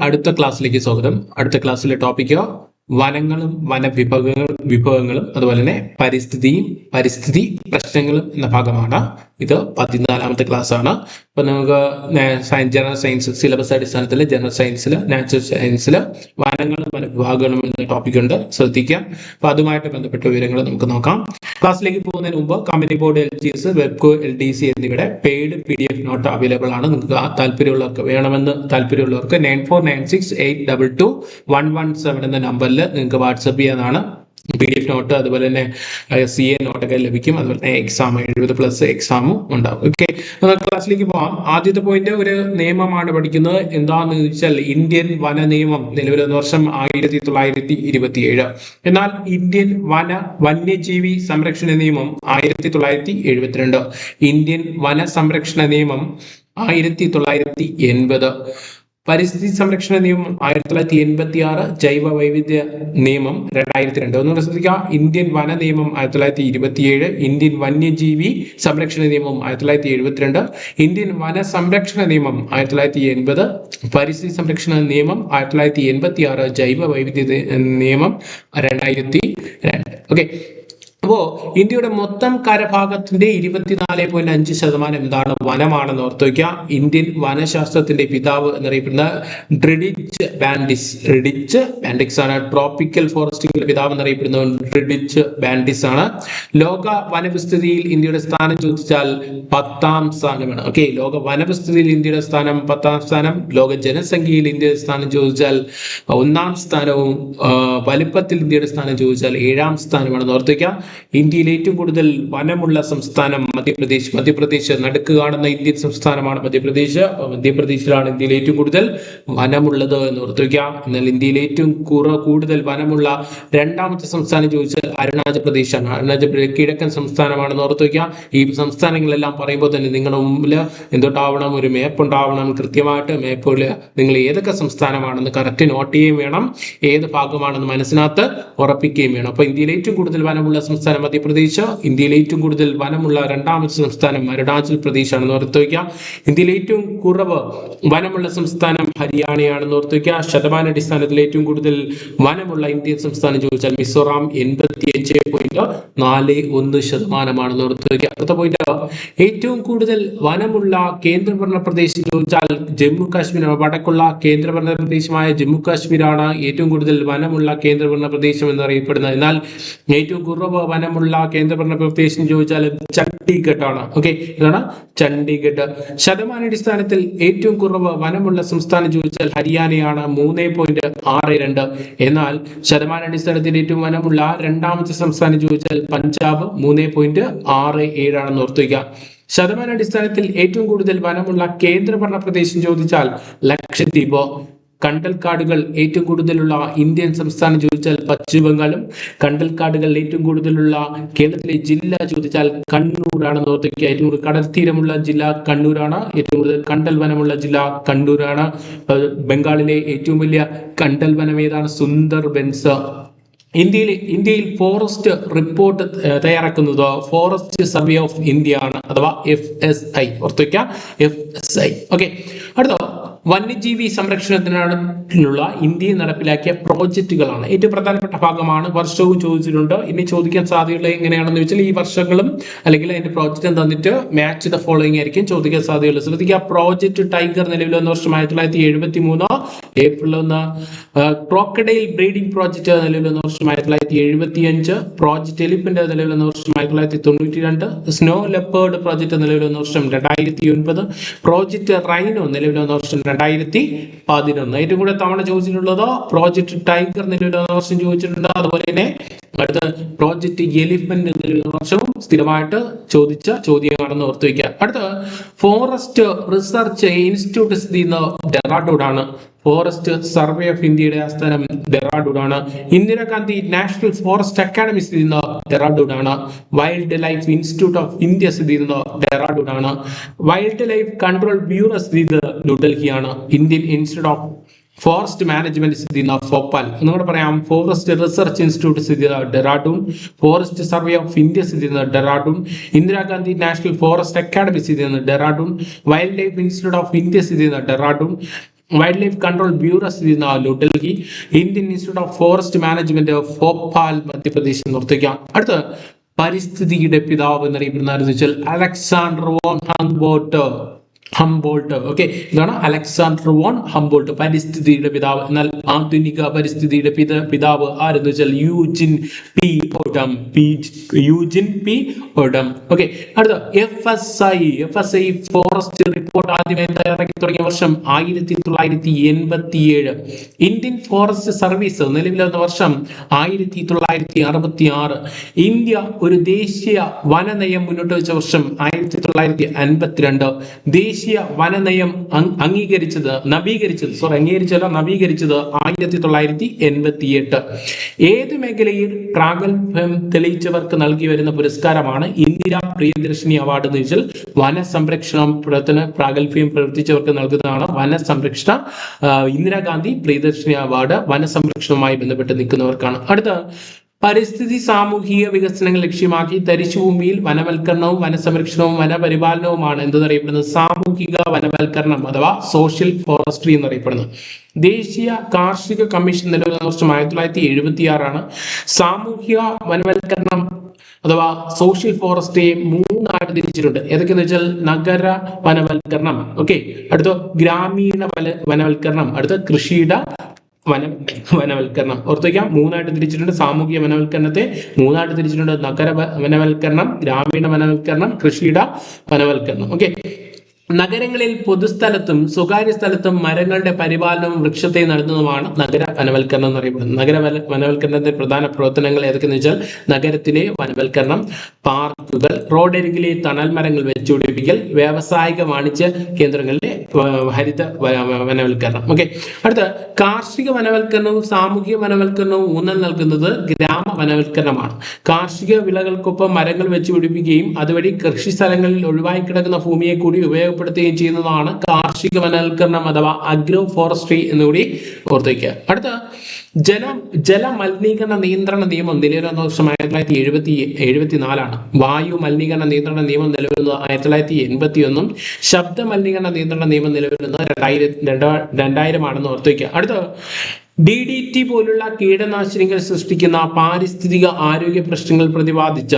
അടുത്ത ക്ലാസ്സിലേക്ക് സ്വാഗതം. അടുത്ത ക്ലാസ്സിലെ ടോപ്പിക്ക് വനങ്ങളും വിഭവങ്ങളും അതുപോലെ തന്നെ പരിസ്ഥിതി പ്രശ്നങ്ങളും എന്ന ഭാഗമാണ്. ഇത് 14ാമത്തെ ക്ലാസ് ആണ്. അപ്പൊ നമുക്ക് ജനറൽ സയൻസ് സിലബസ് അടിസ്ഥാനത്തിൽ ജനറൽ സയൻസിൽ നാച്ചുറൽ സയൻസിൽ വനങ്ങളും വനവിഭാഗങ്ങളും എന്ന ടോപ്പിക് ഉണ്ട്, ശ്രദ്ധിക്കാം. അപ്പൊ അതുമായിട്ട് ബന്ധപ്പെട്ട വിവരങ്ങൾ നമുക്ക് നോക്കാം. ക്ലാസ്സിലേക്ക് പോകുന്നതിന് മുമ്പ് കമ്പനി ബോർഡ് LGS, വെബ്കോ, LDC എന്നിവയുടെ പെയ്ഡ് PDF നോട്ട് അവൈലബിൾ ആണ്. നിങ്ങൾക്ക് വേണമെന്ന് താല്പര്യമുള്ളവർക്ക് 9496822117 എന്ന നമ്പറിൽ നിങ്ങൾക്ക് വാട്സപ്പ് ചെയ്യാനാണ്. PDF നോട്ട് അതുപോലെ തന്നെ CA നോട്ടൊക്കെ ലഭിക്കും. അതുപോലെ തന്നെ എക്സാം 70+ എക്സാമും ഉണ്ടാവും. ഓക്കെ, ക്ലാസ്സിലേക്ക് പോകാം. ആദ്യത്തെ പോയിന്റ് ഒരു നിയമമാണ് പഠിക്കുന്നത്. എന്താണെന്ന് ചോദിച്ചാൽ ഇന്ത്യൻ വന നിയമം നിലവിൽ വന്ന വർഷം 1927. എന്നാൽ ഇന്ത്യൻ വന്യജീവി സംരക്ഷണ നിയമം 1972. ഇന്ത്യൻ വന സംരക്ഷണ നിയമം 1980. പരിസ്ഥിതി സംരക്ഷണ നിയമം 1986. ജൈവ വൈവിധ്യ നിയമം 2002. ഒന്ന് ശ്രദ്ധിക്കുക, ഇന്ത്യൻ വന നിയമം 1927, ഇന്ത്യൻ വന്യജീവി സംരക്ഷണ നിയമം 1972, ഇന്ത്യൻ വന സംരക്ഷണ നിയമം 1980, പരിസ്ഥിതി സംരക്ഷണ നിയമം 1986, ജൈവ വൈവിധ്യ നിയമം 2002. ഓക്കെ, അപ്പോ ഇന്ത്യയുടെ മൊത്തം കരഭാഗത്തിന്റെ 24.5% എന്താണ്? വനമാണെന്ന് ഓർത്തു വയ്ക്കുക. ഇന്ത്യൻ വനശാസ്ത്രത്തിന്റെ പിതാവ് എന്നറിയപ്പെടുന്ന റിഡിച്ച് ബാൻഡിക്സ് ആണ്. ട്രോപ്പിക്കൽ ഫോറസ്റ്റിംഗിന്റെ പിതാവ് എന്നറിയപ്പെടുന്നത് റിഡിച്ച് ബാൻഡിക്സ് ആണ്. ലോക വനവിസ്തൃതിയിൽ ഇന്ത്യയുടെ സ്ഥാനം ചോദിച്ചാൽ 10ാം സ്ഥാനമാണ്. ഓക്കെ, ലോക വനവിസ്തൃതിയിൽ ഇന്ത്യയുടെ സ്ഥാനം 10ാം സ്ഥാനം. ലോക ജനസംഖ്യയിൽ ഇന്ത്യയുടെ സ്ഥാനം ചോദിച്ചാൽ 1ാം സ്ഥാനവും വലുപ്പത്തിൽ ഇന്ത്യയുടെ സ്ഥാനം ചോദിച്ചാൽ 7ാം സ്ഥാനമാണെന്ന് ഓർത്തു വയ്ക്കുക. ഇന്ത്യയിൽ ഏറ്റവും കൂടുതൽ വനമുള്ള സംസ്ഥാനം മധ്യപ്രദേശ് നടുക്ക് കാണുന്ന ഇന്ത്യൻ സംസ്ഥാനമാണ് മധ്യപ്രദേശിലാണ് ഇന്ത്യയിൽ ഏറ്റവും കൂടുതൽ വനമുള്ളത് എന്ന് ഓർത്തു വയ്ക്കുക. എന്നാൽ ഇന്ത്യയിൽ ഏറ്റവും കൂടുതൽ വനമുള്ള 2ാമത്തെ സംസ്ഥാനം ചോദിച്ചാൽ അരുണാചൽ പ്രദേശാണ്. അരുണാചൽ പ്രദേശ് കിഴക്കൻ സംസ്ഥാനമാണെന്ന് ഓർത്തു വയ്ക്കുക. ഈ സംസ്ഥാനങ്ങളെല്ലാം പറയുമ്പോൾ തന്നെ നിങ്ങളുടെ മുമ്പിൽ എന്തുണ്ടാവണം? ഒരു മാപ്പ് ഉണ്ടാവണം. കൃത്യമായിട്ട് മാപ്പിൽ നിങ്ങൾ ഏതൊക്കെ സംസ്ഥാനമാണെന്ന് കറക്റ്റ് നോട്ട് ചെയ്യുകയും വേണം, ഏത് ഭാഗമാണെന്ന് മനസ്സിനകത്ത് ഉറപ്പിക്കുകയും വേണം. അപ്പൊ ഇന്ത്യയിൽ ഏറ്റവും കൂടുതൽ വനമുള്ള സംസ്ഥാനം മധ്യപ്രദേശ്, ഇന്ത്യയിൽ ഏറ്റവും കൂടുതൽ വനമുള്ള 2ാമത്തെ സംസ്ഥാനം അരുണാചൽ പ്രദേശ് ആണെന്ന് ഓർത്തു വയ്ക്കുക. ഇന്ത്യയിൽ ഏറ്റവും കുറവ് വനമുള്ള സംസ്ഥാനം ഹരിയാനയാണെന്ന് ഓർത്തു വയ്ക്കുക. ശതമാനാടിസ്ഥാനത്തിൽ ഏറ്റവും കൂടുതൽ വനമുള്ള ഇന്ത്യൻ സംസ്ഥാനം ചോദിച്ചാൽ മിസോറാം 85.41% ഓർത്തു വയ്ക്കുക. അടുത്ത പോയിന്റ്, ഏറ്റവും കൂടുതൽ വനമുള്ള കേന്ദ്രഭരണ പ്രദേശം ചോദിച്ചാൽ ജമ്മു കാശ്മീർ, വടക്കുള്ള കേന്ദ്രഭരണ പ്രദേശമായ ജമ്മു കാശ്മീരാണ് ഏറ്റവും കൂടുതൽ വനമുള്ള കേന്ദ്രഭരണ പ്രദേശം എന്നറിയപ്പെടുന്നത്. എന്നാൽ ഏറ്റവും കുറവ് വനമുള്ള കേന്ദ്രഭരണ പ്രദേശം ചോദിച്ചാൽ ചണ്ഡീഗഡ് ആണ്. ഓക്കെ, ഇതാണ് ചണ്ഡീഗഡ്. ശതമാനാടിസ്ഥാനത്തിൽ ഏറ്റവും കുറവ് വനമുള്ള സംസ്ഥാനം ചോദിച്ചാൽ ഹരിയാനയാണ് 3.62. എന്നാൽ ശതമാനാടിസ്ഥാനത്തിൽ ഏറ്റവും വനമുള്ള 2ാമത്തെ സംസ്ഥാനം ചോദിച്ചാൽ പഞ്ചാബ് 3.67 ആണെന്ന് ഓർത്തു വയ്ക്കുക. ശതമാനാടിസ്ഥാനത്തിൽ ഏറ്റവും കൂടുതൽ വനമുള്ള കേന്ദ്രഭരണ പ്രദേശം ചോദിച്ചാൽ ലക്ഷദ്വീപ്. കണ്ടൽക്കാടുകൾ ഏറ്റവും കൂടുതലുള്ള ഇന്ത്യൻ സംസ്ഥാനം ചോദിച്ചാൽ പശ്ചിമ ബംഗാളും. കണ്ടൽക്കാടുകൾ ഏറ്റവും കൂടുതലുള്ള കേരളത്തിലെ ജില്ല ചോദിച്ചാൽ കണ്ണൂരാണെന്ന് ഓർത്തിരിക്കുക. ഏറ്റവും കൂടുതൽ കടൽ തീരമുള്ള ജില്ല കണ്ണൂരാണ്. ഏറ്റവും കൂടുതൽ കണ്ടൽ വനമുള്ള ജില്ല കണ്ണൂരാണ്. ബംഗാളിലെ ഏറ്റവും വലിയ കണ്ടൽ വനം ഏതാണ്? സുന്ദർബൻസ്. ഇന്ത്യയിൽ ഫോറസ്റ്റ് റിപ്പോർട്ട് തയ്യാറാക്കുന്നത് ഫോറസ്റ്റ് സർവേ ഓഫ് ഇന്ത്യ ആണ്, അഥവാ FSI. ഓർത്തുവയ്ക്കുക, FSI. ഓക്കെ, അടുത്ത വന്യജീവി സംരക്ഷണത്തിനുള്ള ഇന്ത്യയിൽ നടപ്പിലാക്കിയ പ്രോജക്റ്റുകളാണ്. ഏറ്റവും പ്രധാനപ്പെട്ട ഭാഗമാണ്. വർഷവും ചോദിച്ചിട്ടുണ്ട്. ഇനി ചോദിക്കാൻ സാധ്യതയുള്ള എങ്ങനെയാണെന്ന് വെച്ചാൽ ഈ വർഷങ്ങളും അല്ലെങ്കിൽ അതിന്റെ പ്രോജക്റ്റ് തന്നിട്ട് മാച്ച് ദ ഫോളോയിങ് ആയിരിക്കും ചോദിക്കാൻ സാധ്യതയുള്ളത്. ശ്രദ്ധിക്കുക, പ്രോജക്റ്റ് ടൈഗർ നിലവിൽ വന്ന വർഷം 1973 ഏപ്രിൽ 1. ക്രോക്കഡൈൽ ബ്രീഡിംഗ് പ്രോജക്റ്റ് നിലവിൽ വന്ന വർഷം 1975. പ്രോജക്റ്റ് എലിഫന്റ് നിലവിൽ വന്ന വർഷം 1992. സ്നോ ലെപ്പേർഡ് പ്രോജക്റ്റ് നിലവിൽ വന്ന വർഷം 2009. പ്രോജക്റ്റ് റൈനോ നിലവിൽ വന്ന വർഷം 2011. ഏറ്റവും കൂടുതൽ തവണ ചോദിച്ചിട്ടുള്ളത് പ്രോജക്റ്റ് ടൈഗർ നിലവിൽ വന്ന വർഷം ചോദിച്ചിട്ടുണ്ട്. അതുപോലെ തന്നെ അടുത്ത പ്രോജക്റ്റ് എലിഫന്റ് നിലവിൽ വന്ന വർഷവും സ്ഥിരമായിട്ട് ചോദിച്ച ചോദ്യമാണെന്ന് ഓർത്തു വയ്ക്കുക. അടുത്ത ഫോറസ്റ്റ് റിസർച്ച് ഇൻസ്റ്റിറ്റ്യൂട്ട് സ്ഥിതി ചെയ്യുന്ന ഡെറാഡൂണാണ്. ഫോറസ്റ്റ് സർവേ ഓഫ് ഇന്ത്യയുടെ ആസ്ഥാനം ഡെറാഡൂണാണ്. ഇന്ദിരാഗാന്ധി നാഷണൽ ഫോറസ്റ്റ് അക്കാദമി സ്ഥിതി ചെയ്യുന്ന ഡെറാഡൂണാണ്. Wild life institute of India സ്ഥിതി ചെയ്യുന്ന ഡെറാഡൂണാണ്. വൈൽഡ് ലൈഫ് കൺട്രോൾ ബ്യൂറോ സ്ഥിതി ചെയ്യുന്നത് ന്യൂഡൽഹിയാണ്. Indian institute of forest management സ്ഥിതി ചെയ്യുന്ന ഭോപ്പാൽ. ഒന്നുകൂടെ പറയാം, ഫോറസ്റ്റ് റിസർച്ച് ഇൻസ്റ്റിറ്റ്യൂട്ട് സ്ഥിതി ചെയ്യുന്ന Dehradun, forest survey of India സ്ഥിതി ചെയ്യുന്ന Dehradun, Indira Gandhi national forest academy സ്ഥിതി ചെയ്യുന്ന Dehradun, wild life institute of India സ്ഥിതി ചെയ്യുന്ന Dehradun, wild life control bureau സ്ഥിതി ചെയ്യുന്ന New Delhi, Indian institute of forest management Bhopal Madhya Pradesh എന്ന് ഓർത്തിക്കാം. അടുത്ത പരിസ്ഥിതിയുടെ പിതാവ് എന്നറിയപ്പെടുന്ന ആരെന്ന് വെച്ചാൽ അലക്സാണ്ടർ വോൺ ഹംബോൾട്ട്. ഓക്കെ, ഇതാണ് അലക്സാണ്ടർ വോൺ ഹംബോൾട്ട്, പരിസ്ഥിതിയുടെ പിതാവ്. എന്നാൽ ആധുനിക പരിസ്ഥിതിയുടെ പിതാവ് ആരെന്ന് വെച്ചാൽ യൂജിൻ പി ഓഡം. ഓക്കെ, അടുത്ത FSI ഫോറസ്റ്റ് റിപ്പോർട്ട് ആദ്യമായി തയ്യാറാക്കി തുടങ്ങിയ വർഷം 1987. ഇന്ത്യൻ ഫോറസ്റ്റ് സർവീസ് നിലവിൽ വന്ന വർഷം 1966. ഇന്ത്യ ഒരു ദേശീയ വനനയം മുന്നോട്ട് വെച്ച വർഷം 1952. ദേശീയ വനനയം നവീകരിച്ചത് 1988. ഏത് മേഖലയിൽ പ്രാഗൽഭ്യം തെളിയിച്ചവർക്ക് നൽകി വരുന്ന പുരസ്കാരമാണ് ഇന്ദിരാ പ്രിയദർശിനി അവാർഡ് എന്ന് വെച്ചാൽ വനസംരക്ഷണത്തിന് പ്രാഗൽഭ്യം പ്രവർത്തിച്ചവർക്ക് നൽകുന്നതാണ് ഇന്ദിരാഗാന്ധി പ്രിയദർശിനി അവാർഡ്. വനസംരക്ഷണവുമായി ബന്ധപ്പെട്ട് നിൽക്കുന്നവർക്കാണ്. അടുത്ത പരിസ്ഥിതി സാമൂഹിക വികസനങ്ങൾ ലക്ഷ്യമാക്കി തരിശുഭൂമിയിൽ വനവൽക്കരണവും വനസംരക്ഷണവും വനപരിപാലനവുമാണ് എന്തെന്നറിയപ്പെടുന്നത് സാമൂഹിക വനവൽക്കരണം അഥവാ സോഷ്യൽ ഫോറസ്ട്രി എന്നറിയപ്പെടുന്നത്. ദേശീയ കാർഷിക കമ്മീഷൻ നിലവിൽ വന്ന വർഷം 1976. സാമൂഹിക വനവൽക്കരണം അഥവാ സോഷ്യൽ ഫോറസ്ട്രിയെ 3 ആയിട്ട് തിരിച്ചിട്ടുണ്ട്. ഏതൊക്കെയെന്ന് വെച്ചാൽ നഗര വനവൽക്കരണം, ഓക്കെ, അടുത്ത ഗ്രാമീണ വനവൽക്കരണം, അടുത്ത കൃഷിയുടെ വനവൽക്കരണം. ഓർത്തുവയ്ക്കാം, 3 ആയിട്ട് തിരിച്ചിട്ടുണ്ട്. സാമൂഹിക വനവൽക്കരണത്തെ 3 ആയിട്ട് തിരിച്ചിട്ടുണ്ട്. നഗര വനവൽക്കരണം, ഗ്രാമീണ വനവൽക്കരണം, കൃഷിയുടെ വനവൽക്കരണം. ഓക്കെ, നഗരങ്ങളിൽ പൊതുസ്ഥലത്തും സ്വകാര്യ സ്ഥലത്തും മരങ്ങളുടെ പരിപാലനവും വൃക്ഷത്തെ നടത്തുന്നതുമാണ് നഗര വനവൽക്കരണം എന്നറിയപ്പെടുന്നത്. നഗര വനവൽക്കരണത്തിന്റെ പ്രധാന പ്രവർത്തനങ്ങൾ ഏതൊക്കെയെന്ന് വെച്ചാൽ നഗരത്തിലെ വനവൽക്കരണം, പാർക്കുകൾ, റോഡരികിലെ തണൽ മരങ്ങൾ വെച്ചുപിടിപ്പിക്കൽ, വ്യാവസായിക വാണിജ്യ കേന്ദ്രങ്ങളിലെ ഹരിത വനവൽക്കരണം. ഓക്കെ, അടുത്ത കാർഷിക വനവൽക്കരണവും സാമൂഹിക വനവൽക്കരണവും ഊന്നൽ നൽകുന്നത് ഗ്രാമ വനവൽക്കരണമാണ്. കാർഷിക വിളകൾക്കൊപ്പം മരങ്ങൾ വെച്ചുപിടിപ്പിക്കുകയും അതുവഴി കൃഷി സ്ഥലങ്ങളിൽ ഒഴിവായി കിടക്കുന്ന ഭൂമിയെ കൂടി ഉപയോഗപ്പെടുത്തുകയും ചെയ്യുന്നതാണ് കാർഷിക വനവൽക്കരണം അഥവാ അഗ്രോ ഫോറസ്ട്രി എന്നുകൂടി ഓർത്തുവയ്ക്കുക. അടുത്ത ജലമലിനീകരണ നിയന്ത്രണ നിയമം നിലവിൽ വന്ന വർഷം 1974. വായു മലിനീകരണ നിയന്ത്രണ നിയമം നിലവിൽ വന്നത് 1981. ശബ്ദ മലിനീകരണ നിയന്ത്രണ നിയമം നിലവിൽ വന്നത് 2000 ആണെന്ന് ഓർത്തുവയ്ക്കുക. അടുത്ത DDT പോലുള്ള കീടനാശിനികൾ സൃഷ്ടിക്കുന്ന പാരിസ്ഥിതിക ആരോഗ്യ പ്രശ്നങ്ങൾ പ്രതിപാദിച്ച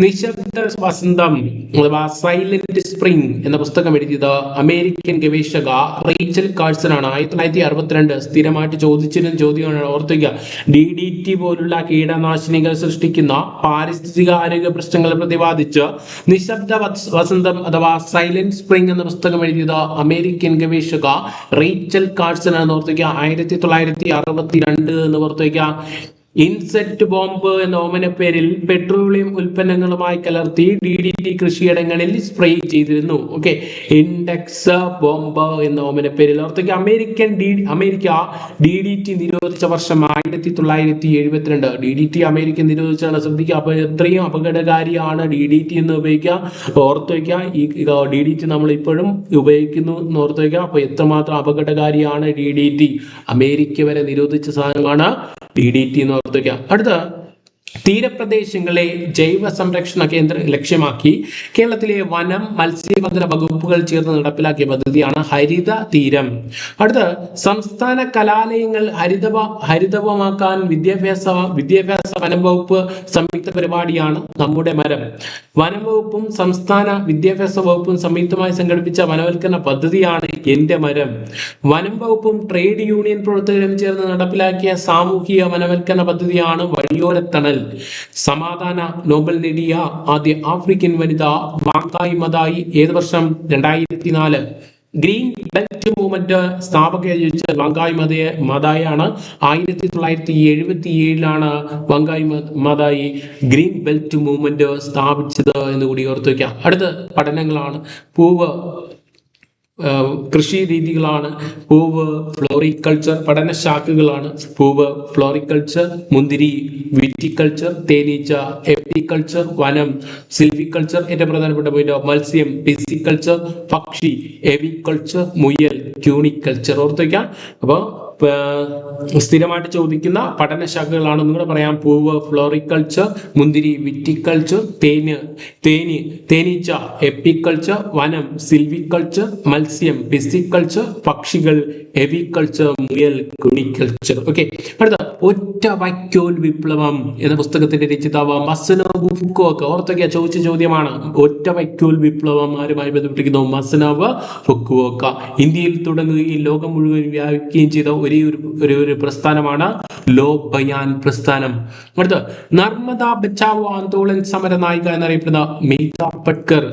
നിശബ്ദ വസന്തം അഥവാ സൈലന്റ് സ്പ്രിംഗ് എന്ന പുസ്തകം എഴുതിയത് അമേരിക്കൻ ഗവേഷക റേച്ചൽ കാഴ്സൺ ആണ്. 1962. സ്ഥിരമായിട്ട് ചോദിച്ചിരുന്ന ചോദ്യമാണ്, ഓർത്തുക. DDT പോലുള്ള കീടനാശിനികൾ സൃഷ്ടിക്കുന്ന പാരിസ്ഥിതിക ആരോഗ്യ പ്രശ്നങ്ങൾ പ്രതിപാദിച്ച് നിശബ്ദ വസന്തം അഥവാ സൈലന്റ് സ്പ്രിംഗ് എന്ന പുസ്തകം എഴുതിയത് അമേരിക്കൻ ഗവേഷക റേച്ചൽ കാഴ്സൺ ആണ്. ഓർത്തുക. 1962 എന്ന് ഓർത്തുവയ്ക്കാം. ഇൻസെക്ട് ബോംബ് എന്ന ഓമനപ്പേരിൽ പെട്രോളിയം ഉൽപ്പന്നങ്ങളുമായി കലർത്തി DDT കൃഷിയിടങ്ങളിൽ സ്പ്രേ ചെയ്തിരുന്നു. ഓക്കെ, ഇൻഡെക്സ് ബോംബ് എന്ന ഓമനപ്പേരിൽ. ഓർത്തേക്ക് അമേരിക്ക DDT നിരോധിച്ച വർഷം 1972. DDT അമേരിക്ക നിരോധിച്ചാണ്. ശ്രദ്ധിക്കുക, അപ്പൊ എത്രയും അപകടകാരിയാണ് DDT എന്ന് ഉപയോഗിക്കുക. ഓർത്തുവയ്ക്കുക, ഈ DDT നമ്മൾ ഇപ്പോഴും ഉപയോഗിക്കുന്നു എന്ന് ഓർത്തുവയ്ക്കുക. അപ്പൊ എത്രമാത്രം അപകടകാരിയാണ് DDT. അമേരിക്ക വരെ നിരോധിച്ച സാധനമാണ് DDT എന്ന് ഓർത്തുവയ്ക്കുക. അടുത്ത തീരപ്രദേശങ്ങളെ ജൈവ സംരക്ഷണ കേന്ദ്രം ലക്ഷ്യമാക്കി കേരളത്തിലെ വനം മത്സ്യബന്ധന വകുപ്പുകൾ ചേർന്ന് നടപ്പിലാക്കിയ പദ്ധതിയാണ് ഹരിത തീരം. അടുത്ത സംസ്ഥാന കലാലയങ്ങൾ ഹരിതവമാക്കാൻ വിദ്യാഭ്യാസ വനം വകുപ്പ് സംയുക്ത പരിപാടിയാണ് നമ്മുടെ മരം. വനം വകുപ്പും സംസ്ഥാന വിദ്യാഭ്യാസ വകുപ്പും സംയുക്തമായി സംഘടിപ്പിച്ച വനവൽക്കരണ പദ്ധതിയാണ് എന്റെ മരം. വനം വകുപ്പും ട്രേഡ് യൂണിയൻ പ്രവർത്തകരും ചേർന്ന് നടപ്പിലാക്കിയ സാമൂഹിക വനവൽക്കരണ പദ്ധതിയാണ് വഴിയോരത്തണൽ. സമാധാന നോബൽ നേടിയ ആദ്യ ആഫ്രിക്കൻ വനിത വാങ്കായ് മതായി ഏത് വർഷം? 2004. ഗ്രീൻ ബെൽറ്റ് മൂവ്മെന്റ് സ്ഥാപക വാങ്കായ് മതായാണ്. 1977 വാങ്കായ് മതായി ഗ്രീൻ ബെൽറ്റ് മൂവ്മെന്റ് സ്ഥാപിച്ചത് എന്ന് കൂടി ഓർത്തു വയ്ക്കാം. അടുത്ത പഠനങ്ങളാണ്. പൂവ് കൃഷി രീതികളാണ്. പൂവ് ഫ്ലോറിക്കൾച്ചർ പഠനശാഖകളാണ്. പൂവ് ഫ്ലോറിക്കൾച്ചർ, മുന്തിരി വിറ്റിക്കൾച്ചർ, തേനീച്ച എപ്പിക്കൾച്ചർ, വനം സിൽവിക്കൾച്ചർ, ഏറ്റവും പ്രധാനപ്പെട്ട പോയിന്റ് മത്സ്യം പിസിക്കൾച്ചർ, പക്ഷി എവിക്കൾച്ചർ, മുയൽ ക്യൂണിക്കൾച്ചർ. ഓർത്ത് വയ്ക്കാം. അപ്പോൾ സ്ഥിരമായിട്ട് ചോദിക്കുന്ന പഠനശാഖകളാണ് ഒന്നുകൂടെ പറയാം. പൂവ് ഫ്ലോറിക്കൾച്ചർ, മുന്തിരി വിറ്റിക്കൾച്ചർ, തേനീച്ച എപ്പിക്കൾച്ചർ, വനം സിൽവിക്കൾച്ചർ, മത്സ്യം പിസിക്കൾച്ചർ, പക്ഷികൾ എവിക്കൾച്ചർ, മുയൽ കുണിക്കൾച്ചർ. ഓക്കെ, അടുത്ത ഒറ്റ വൈക്കോൽ വിപ്ലവം എന്ന പുസ്തകത്തിന്റെ രചയിതാവ് മസനോബു ഫുക്കുവോക്ക. ഓർത്തൊക്കെ ചോദിച്ച ചോദ്യമാണ്. ഒറ്റ വൈക്കോൽ വിപ്ലവം ആരുമായി ബന്ധപ്പെട്ടിരിക്കുന്നു? മസനോബു ഫുക്കുവോക്ക. ഇന്ത്യയിൽ തുടങ്ങുകയും ലോകം മുഴുവൻ വ്യാപിക്കുകയും ചെയ്ത ഒരു പ്രസ്ഥാനമാണ് ലോ ബയാൻ പ്രസ്ഥാനം. അടുത്ത നർമ്മദ ബച്ചാവോ ആന്തോളൻ സമര നായിക എന്നറിയപ്പെടുന്ന മീത പട്കർ.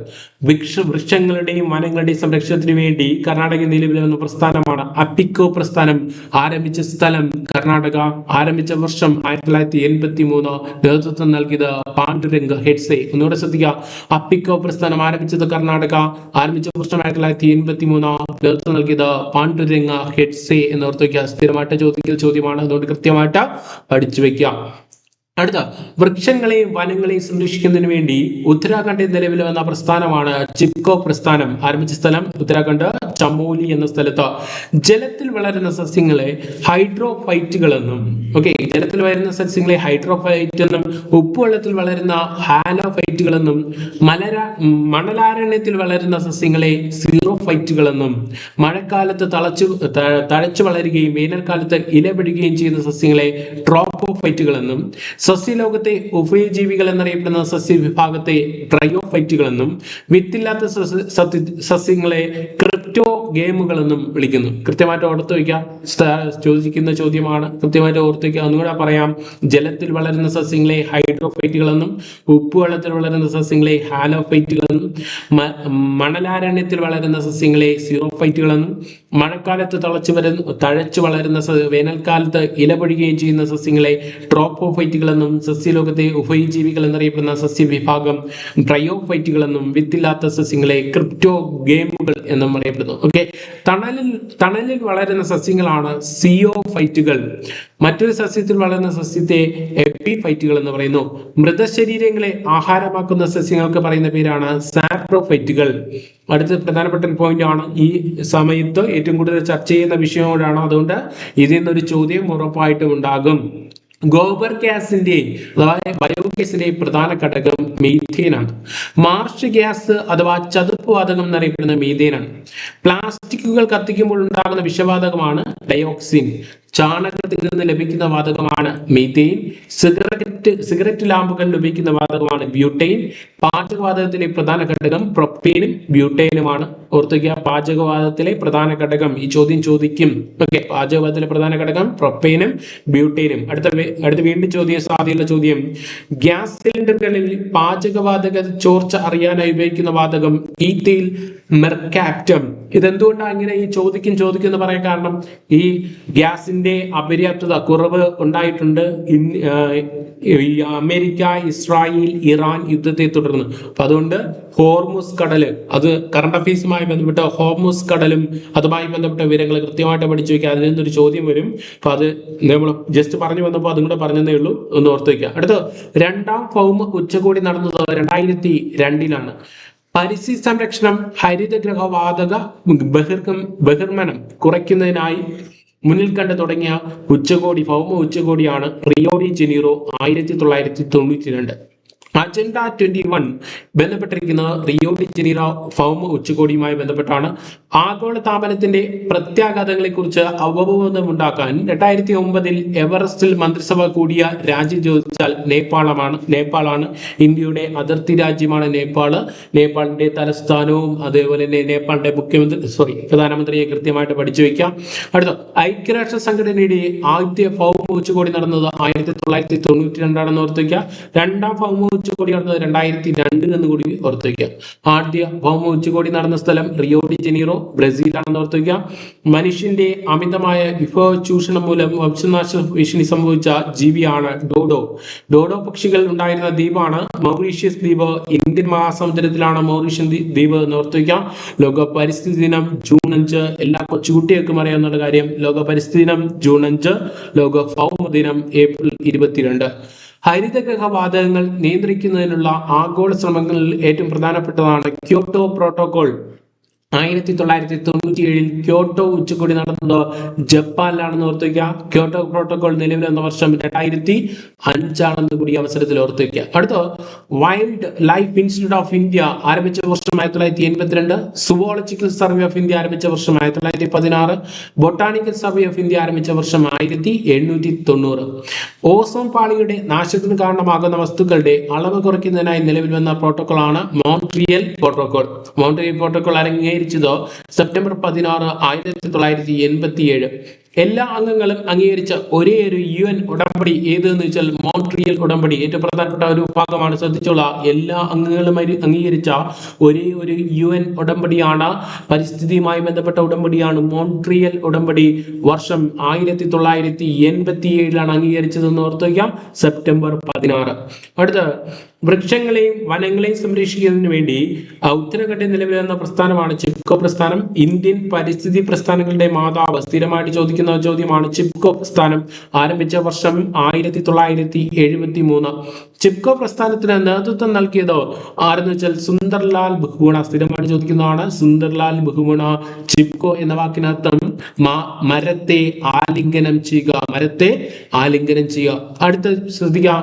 വൃക്ഷങ്ങളുടെയും വനങ്ങളുടെയും സംരക്ഷണത്തിന് വേണ്ടി കർണാടക നിലവിൽ വന്ന പ്രസ്ഥാനമാണ് അപ്പിക്കോ പ്രസ്ഥാനം. ആരംഭിച്ച സ്ഥലം കർണാടക. ആരംഭിച്ച വർഷം 1983. നേതൃത്വം നൽകിയത് പാണ്ഡുരംഗ ഹെഡ്സെ. ഒന്നുകൂടെ ശ്രദ്ധിക്കുക. അപ്പിക്കോ പ്രസ്ഥാനം ആരംഭിച്ചത് കർണാടക. ആരംഭിച്ച വർഷം 1983. നേതൃത്വം നൽകിയത് പാണ്ഡുരംഗ ഹെഡ്സെ എന്നോർത്ത് സ്ഥിരമായിട്ട് ചോദിക്കുന്ന ചോദ്യമാണ്. അതുകൊണ്ട് കൃത്യമായിട്ട് പഠിച്ചു വെക്കുക. അടുത്ത വൃക്ഷങ്ങളെയും വനങ്ങളെയും സംരക്ഷിക്കുന്നതിന് വേണ്ടി ഉത്തരാഖണ്ഡിൽ നിലവിൽ വന്ന പ്രസ്ഥാനമാണ് ചിപ്കോ പ്രസ്ഥാനം. ആരംഭിച്ച സ്ഥലം ഉത്തരാഖണ്ഡ്, ചമോലി എന്ന സ്ഥലത്ത്. ജലത്തിൽ വളരുന്ന സസ്യങ്ങളെ ഹൈഡ്രോഫൈറ്റുകൾ എന്നും, ജലത്തിൽ വളരുന്ന സസ്യങ്ങളെ ഹൈഡ്രോഫൈറ്റ് എന്നും, ഉപ്പുവെള്ളത്തിൽ വളരുന്ന ഹാലോഫൈറ്റുകൾ എന്നും, മണലാരണ്യത്തിൽ വളരുന്ന സസ്യങ്ങളെ സീറോഫൈറ്റുകൾ എന്നും, മഴക്കാലത്ത് തഴച്ചു വളരുകയും വേനൽക്കാലത്ത് ഇലപിടുകയും ചെയ്യുന്ന സസ്യങ്ങളെ ട്രോപ്പോഫൈറ്റുകൾ എന്നും, സസ്യലോകത്തെ ഉഭയജീവികൾ എന്നറിയപ്പെടുന്ന സസ്യവിഭാഗത്തെ ട്രയോഫൈറ്റുകൾ എന്നും, വിത്തില്ലാത്ത സസ്യങ്ങളെ ക്രിപ്റ്റോ ഗെയിമുകൾ എന്നും വിളിക്കുന്നു. കൃത്യമായിട്ട് ഓർത്തു വയ്ക്കുക. ചോദിക്കുന്ന ചോദ്യമാണ്. കൃത്യമായിട്ട് ഓർത്തു വയ്ക്കുക. ഒന്നുകൂടെ പറയാം. ജലത്തിൽ വളരുന്ന സസ്യങ്ങളെ ഹൈഡ്രോഫൈറ്റുകൾ എന്നും, ഉപ്പുവെള്ളത്തിൽ വളരുന്ന സസ്യങ്ങളെ ഹാലോഫൈറ്റുകൾ എന്നും, മണലാരണ്യത്തിൽ വളരുന്ന സസ്യങ്ങളെ സീറോഫൈറ്റുകൾ എന്നും, മഴക്കാലത്ത് തഴച്ചു വളരുന്ന വേനൽക്കാലത്ത് ഇലപൊഴിയുകയും ചെയ്യുന്ന സസ്യങ്ങളെ ട്രോപ്പോഫൈറ്റുകൾ എന്നും, സസ്യലോകത്തെ ഉഭയജീവികൾ എന്നറിയപ്പെടുന്ന സസ്യവിഭാഗം ട്രയോഫൈറ്റുകൾ എന്നും, വിത്തില്ലാത്ത സസ്യങ്ങളെ ക്രിപ്റ്റോ ഗെയിമുകൾ എന്നും അറിയപ്പെടുന്നു. തണലിൽ വളരുന്ന സസ്യങ്ങളാണ് സിയോഫൈറ്റുകൾ. മറ്റൊരു സസ്യത്തിൽ വളരുന്ന സസ്യത്തെ എപ്പിഫൈറ്റുകൾ എന്ന് പറയുന്നു. മൃതശരീരങ്ങളെ ആഹാരമാക്കുന്ന സസ്യങ്ങൾക്ക് പറയുന്ന പേരാണ് സാപ്രോഫൈറ്റുകൾ. അടുത്ത പ്രധാനപ്പെട്ട ഒരു പോയിന്റ് ആണ്. ഈ സമയത്ത് ഏറ്റവും കൂടുതൽ ചർച്ച ചെയ്യുന്ന വിഷയങ്ങളാണ്. അതുകൊണ്ട് ഇതിൽ നിന്നൊരു ചോദ്യം ഉറപ്പായിട്ടും ഉണ്ടാകും. ഗോബർ ഗ്യാസിന്റെ അഥവാ ബയോഗ്യാസിന്റെ പ്രധാന ഘടകം മീഥേനാണ്. മാർഷ് ഗ്യാസ് അഥവാ ചതുപ്പ് വാതകം എന്നറിയപ്പെടുന്ന മീഥേനാണ്. പ്ലാസ്റ്റിക്കുകൾ കത്തിക്കുമ്പോൾ ഉണ്ടാകുന്ന വിഷവാതകമാണ് ഡയോക്സിൻ. ചാണകത്തിൽ നിന്ന് ലഭിക്കുന്ന വാതകമാണ് മീഥെയിൻ. സിഗരറ്റ് ലാമ്പുകളിൽ ലഭിക്കുന്ന വാതകമാണ് ബ്യൂട്ടെയിൻ. പാചകവാതകത്തിലെ പ്രധാന ഘടകം പ്രൊപ്പേനും ബ്യൂട്ടേനുമാണ്. ഓർത്തുക, പാചകവാതകത്തിലെ പ്രധാന ഘടകം. ഈ ചോദ്യം ചോദിക്കും. പാചകവാതകത്തിലെ പ്രധാന ഘടകം പ്രൊപ്പേനും ബ്യൂട്ടേനും. അടുത്ത വീണ്ടും സാധ്യതയുള്ള ചോദ്യം. ഗ്യാസ് സിലിണ്ടറുകളിൽ പാചകവാതക ചോർച്ച അറിയാനായി ഉപയോഗിക്കുന്ന വാതകം ഈഥൈൽ മെർകാപ്റ്റം. ഇതെന്തുകൊണ്ടാണ് ഇങ്ങനെ ഈ ചോദിക്കും എന്ന് പറയാൻ കാരണം, ഈ ഗ്യാസിന്റെ അപര്യാപ്തത കുറവ് ഉണ്ടായിട്ടുണ്ട് അമേരിക്ക, ഇസ്രായേൽ, ഇറാൻ യുദ്ധത്തെ തുടർന്ന്. അപ്പൊ അതുകൊണ്ട് ഹോർമുസ് കടല്, അത് കറണ്ട് അഫയേഴ്സുമായി ബന്ധപ്പെട്ട ഹോർമുസ് കടലും അതുമായി ബന്ധപ്പെട്ട വിവരങ്ങൾ കൃത്യമായിട്ട് പഠിച്ചു വയ്ക്കുക. അതിൽ നിന്നൊരു ചോദ്യം വരും. അപ്പൊ അത് നമ്മൾ ജസ്റ്റ് പറഞ്ഞു വന്നപ്പോൾ അതും കൂടെ പറഞ്ഞതേ ഉള്ളൂ, ഒന്ന് ഓർത്ത് വയ്ക്കുക. അടുത്ത രണ്ടാം ഭൗമ ഉച്ചകോടി നടന്നത് 2002 പരിസ്ഥിതി സംരക്ഷണം, ഹരിതഗ്രഹവാതക ബഹിർഗമനം കുറയ്ക്കുന്നതിനായി മുന്നിൽ കണ്ടു തുടങ്ങിയ ഭൗമ ഉച്ചകോടിയാണ് റിയോ ഡി ജനീറോ 1992. അജണ്ട 21 ബന്ധപ്പെട്ടിരിക്കുന്നത് റിയോ ഡി ജനീറോ ഭൗമ ഉച്ചകോടിയുമായി ബന്ധപ്പെട്ടാണ്. ആഗോള താപനത്തിന്റെ പ്രത്യാഘാതങ്ങളെ കുറിച്ച് അവബോധമുണ്ടാക്കാൻ 2009 എവറസ്റ്റിൽ മന്ത്രിസഭ കൂടിയ രാജ്യം ചോദിച്ചാൽ നേപ്പാളാണ്. ഇന്ത്യയുടെ അതിർത്തി രാജ്യമാണ് നേപ്പാളിന്റെ തലസ്ഥാനവും അതേപോലെ തന്നെ നേപ്പാളിന്റെ പ്രധാനമന്ത്രിയെ കൃത്യമായിട്ട് പഠിച്ചു വയ്ക്കാം. അടുത്ത ഐക്യരാഷ്ട്ര സംഘടനയുടെ ആദ്യ ഭൗമ ഉച്ചകോടി നടന്നത് 1992 ഓർത്ത് വയ്ക്കുക. രണ്ടാം ഭൗമ ഉച്ചകോടി നടന്നത് 2002 എന്ന് കൂടി ഓർത്ത് വയ്ക്കുക. ആദ്യ ഭൗമ ഉച്ചകോടി നടന്ന സ്ഥലം റിയോ ഡി ജനീറോ, ബ്രസീലാണെന്ന് ഓർത്ത് വയ്ക്കുക. മനുഷ്യന്റെ അമിതമായ വിഭവ ചൂഷണം മൂലം വംശനാശ ഭീഷണി സംഭവിച്ച ജീവിയാണ് ഡോഡോ പക്ഷികൾ ഉണ്ടായിരുന്ന ദ്വീപാണ് മൗറീഷ്യസ് ദ്വീപ്. ഇന്ത്യൻ മഹാസമുദ്രത്തിലാണ് മൗറീഷ്യൻ ദ്വീപ് എന്ന് ഓർത്ത് വയ്ക്കാം. ലോക പരിസ്ഥിതി ദിനം ജൂൺ 5. എല്ലാ കൊച്ചുകുട്ടികൾക്കും അറിയാവുന്ന കാര്യം. ലോക പരിസ്ഥിതി ദിനം ജൂൺ 5. ലോക ഭൗമ ദിനം ഏപ്രിൽ 22. ഹരിതഗ്രഹവാതകങ്ങൾ നിയന്ത്രിക്കുന്നതിനുള്ള ആഗോള ശ്രമങ്ങളിൽ ഏറ്റവും പ്രധാനപ്പെട്ടതാണ് ക്യോട്ടോ പ്രോട്ടോകോൾ. 1997 ക്യോട്ടോ ഉച്ചകോടി നടന്നത് ജപ്പാനിലാണെന്ന് ഓർത്തു വയ്ക്കുക. ക്യോട്ടോ പ്രോട്ടോകോൾ നിലവിൽ വന്ന വർഷം 2005 കൂടി അവസരത്തിൽ ഓർത്തു വയ്ക്കുക. അടുത്ത wild life institute of India ആരംഭിച്ച വർഷം 1982, സുവോളജിക്കൽ സർവേ ഓഫ് ഇന്ത്യ ആരംഭിച്ച വർഷം 1916, ബൊട്ടാണിക്കൽ സർവേ ഓഫ് ഇന്ത്യ ആരംഭിച്ച വർഷം 1890. ഓസോൺ പാളിയുടെ നാശത്തിന് കാരണമാകുന്ന വസ്തുക്കളുടെ അളവ് കുറയ്ക്കുന്നതിനായി നിലവിൽ വന്ന പ്രോട്ടോകോൾ ആണ് മോൺട്രിയൽ പ്രോട്ടോകോൾ. മോൺട്രിയൽ പ്രോട്ടോകോൾ അംഗീകരിച്ചത് സെപ്റ്റംബർ 16, 1987. എല്ലാ അംഗങ്ങളും അംഗീകരിച്ച ഒരേ ഒരു UN ഉടമ്പടി ഏതെന്ന് വെച്ചാൽ മോൺട്രിയൽ ഉടമ്പടി. ഏറ്റവും പ്രധാനപ്പെട്ട ഒരു ഭാഗമാണ്, ശ്രദ്ധിച്ചുള്ള. എല്ലാ അംഗങ്ങളും അംഗീകരിച്ച ഒരേ ഒരു UN ഉടമ്പടിയാണ്, പരിസ്ഥിതിയുമായി ബന്ധപ്പെട്ട ഉടമ്പടിയാണ് മോൺട്രിയൽ ഉടമ്പടി. വർഷം 1987 അംഗീകരിച്ചതെന്ന് ഓർത്തു വയ്ക്കാം, സെപ്റ്റംബർ 16. അടുത്ത വൃക്ഷങ്ങളെയും വനങ്ങളെയും സംരക്ഷിക്കുന്നതിന് വേണ്ടി ഉത്തരഖണ്ഡിൽ നിലവിൽ വന്ന പ്രസ്ഥാനമാണ് ചിപ്കോ പ്രസ്ഥാനം. ഇന്ത്യൻ പരിസ്ഥിതി പ്രസ്ഥാനങ്ങളുടെ മാതാവ്, സ്ഥിരമായിട്ട് ചോദിക്കുന്ന ചോദ്യമാണ്. ചിപ്കോ പ്രസ്ഥാനം ആരംഭിച്ച വർഷം 1973. ചിപ്കോ പ്രസ്ഥാനത്തിന് നേതൃത്വം നൽകിയത് ആരെന്ന് വെച്ചാൽ സുന്ദർലാൽ ബഹുഗുണ. സ്ഥിരമായിട്ട് ചോദിക്കുന്നതാണ് സുന്ദർലാൽ ബഹുഗുണ. ചിപ്കോ എന്ന വാക്കിനർത്ഥം മരത്തെ ആലിംഗനം ചെയ്യുക, മരത്തെ ആലിംഗനം ചെയ്യുക. അടുത്ത ശ്രദ്ധിക്കുക,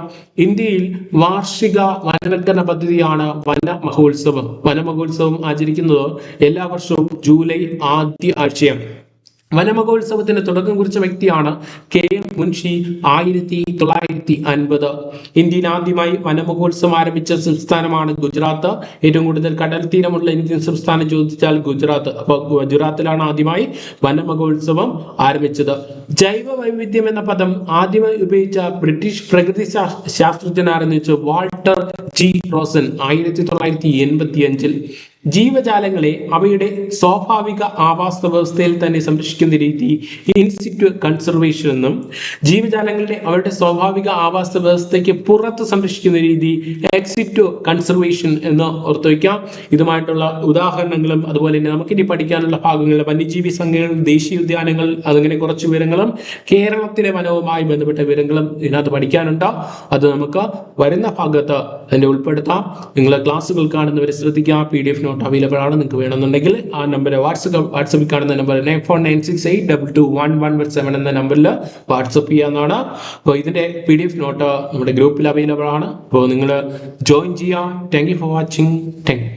ഇന്ത്യയിൽ വാർഷിക വനവൽക്കരണ പദ്ധതിയാണ് വനമഹോത്സവം. വനമഹോത്സവം ആചരിക്കുന്നത് എല്ലാ വർഷവും ജൂലൈ ആദ്യ ആഴ്ചയാണ്. വനമഹോത്സവത്തിന് തുടക്കം കുറിച്ച വ്യക്തിയാണ് KM മുൻഷി 1950. ഇന്ത്യയിൽ ആദ്യമായി വനമഹോത്സവം ആരംഭിച്ച സംസ്ഥാനമാണ് ഗുജറാത്ത്. ഏറ്റവും കൂടുതൽ കടൽ തീരമുള്ള ഇന്ത്യൻ സംസ്ഥാനം ചോദിച്ചാൽ ഗുജറാത്ത്. അപ്പോൾ ഗുജറാത്തിലാണ് ആദ്യമായി വനമഹോത്സവം ആരംഭിച്ചത്. ജൈവ വൈവിധ്യം എന്ന പദം ആദ്യമായി ഉപയോഗിച്ച ബ്രിട്ടീഷ് പ്രകൃതി ശാസ്ത്രജ്ഞനാരെന്ന് വെച്ചാൽ വാൾട്ടർ G. റോസൻ 1985. ജീവജാലങ്ങളെ അവയുടെ സ്വാഭാവിക ആവാസ വ്യവസ്ഥയിൽ തന്നെ സംരക്ഷിക്കുന്ന രീതി ഇൻസിറ്റു കൺസർവേഷൻ എന്നും, ജീവജാലങ്ങളുടെ അവരുടെ സ്വാഭാവിക ആവാസ വ്യവസ്ഥയ്ക്ക് പുറത്ത് സംരക്ഷിക്കുന്ന രീതി എക്സിറ്റു കൺസർവേഷൻ എന്ന് ഓർത്തു വയ്ക്കാം. ഇതുമായിട്ടുള്ള ഉദാഹരണങ്ങളും അതുപോലെ തന്നെ നമുക്കിനി പഠിക്കാനുള്ള ഭാഗങ്ങൾ വന്യജീവി സംഘങ്ങൾ, ദേശീയ ഉദ്യാനങ്ങൾ, അങ്ങനെ കുറച്ച് വിവരങ്ങളും കേരളത്തിലെ വനവുമായി ബന്ധപ്പെട്ട വിവരങ്ങളും ഇതിനകത്ത് പഠിക്കാനുണ്ട്. അത് നമുക്ക് വരുന്ന ഭാഗത്ത് അതിനെ ഉൾപ്പെടുത്താം. നിങ്ങളെ ക്ലാസ്സുകൾ കാണുന്നവരെ ശ്രദ്ധിക്കുക. PDF നോട്ട് അവൈലബിൾ ആണ്. നിങ്ങൾക്ക് വേണമെന്നുണ്ടെങ്കിൽ ആ നമ്പർ വാട്സപ്പിൽ കാണുന്ന നമ്പർ 9496822117 എന്ന നമ്പറിൽ വാട്സപ്പ് ചെയ്യാവുന്നതാണ്. അപ്പോൾ ഇതിന്റെ PDF നോട്ട് നമ്മുടെ ഗ്രൂപ്പിൽ അവൈലബിൾ ആണ്. അപ്പോൾ നിങ്ങൾ ജോയിൻ ചെയ്യാം. Thank you for watching. Thank you.